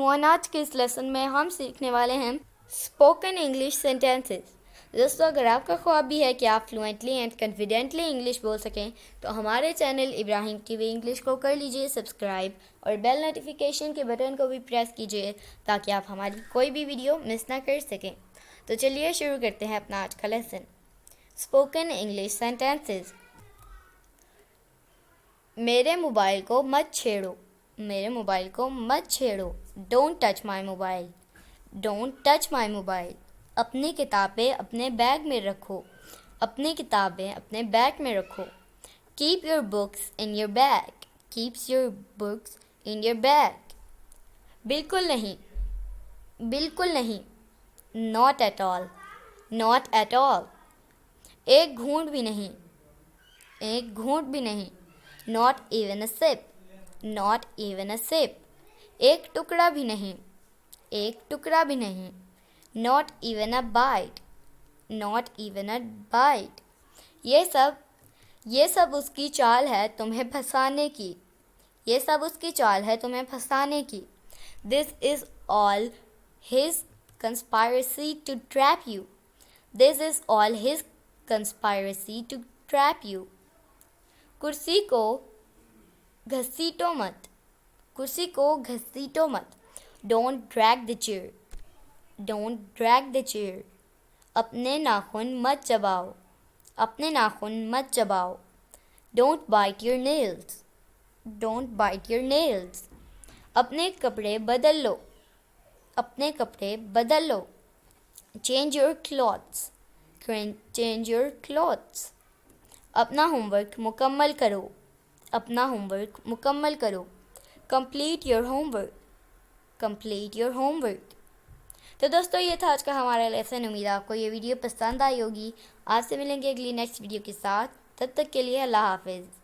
everyone, آج کے اس lesson میں ہم سیکھنے والے ہیں اسپوکن انگلش سینٹینسز۔ دوستو، اگر آپ کا خواب بھی ہے کہ آپ فلوئنٹلی اینڈ کانفیڈنٹلی انگلش بول سکیں تو ہمارے چینل ابراہیم ٹی وی انگلش کو کر لیجئے سبسکرائب اور بیل نوٹیفیکیشن کے بٹن کو بھی پریس کیجئے تاکہ آپ ہماری کوئی بھی ویڈیو مس نہ کر سکیں۔ تو چلیے شروع کرتے ہیں اپنا آج کا لیسن۔ Spoken English sentences. میرے موبائل کو مت چھیڑو، میرے موبائل کو مت چھیڑو۔ Don't touch my mobile, don't touch my mobile. اپنی کتابیں اپنے بیگ میں رکھو، اپنی کتابیں اپنے بیگ میں رکھو۔ Keep your books in your bag, keeps your books in your bag. بالکل نہیں، بالکل نہیں۔ Not at all, not at all. ایک گھونٹ بھی نہیں، ایک گھونٹ بھی نہیں۔ Not even a sip, not even a sip. ایک ٹکڑا بھی نہیں، ایک ٹکڑا بھی نہیں۔ Not even a bite, not even a bite. یہ سب اس کی چال ہے تمہیں پھنسانے کی، یہ سب اس کی چال ہے تمہیں پھنسانے کی۔ This is all his conspiracy to trap you. This is all his conspiracy to trap you. کرسی کو گھسیٹو مت، کرسی کو گھسیٹو مت۔ Don't drag the chair, don't drag the chair. اپنے ناخن مت چباؤ، اپنے ناخن مت چباؤ۔ Don't bite your nails, don't bite your nails. اپنے کپڑے بدل لو، اپنے کپڑے بدل لو۔ Change your clothes, change your clothes. اپنا ہوم ورک مکمل کرو، اپنا ہوم ورک مکمل کرو۔ Complete your homework, complete your homework. تو دوستو، یہ تھا آج کا ہمارا لیسن۔ امید ہے آپ کو یہ ویڈیو پسند آئی ہوگی۔ آپ سے ملیں گے اگلی نیکسٹ ویڈیو کے ساتھ۔ تب تک کے لیے اللہ حافظ۔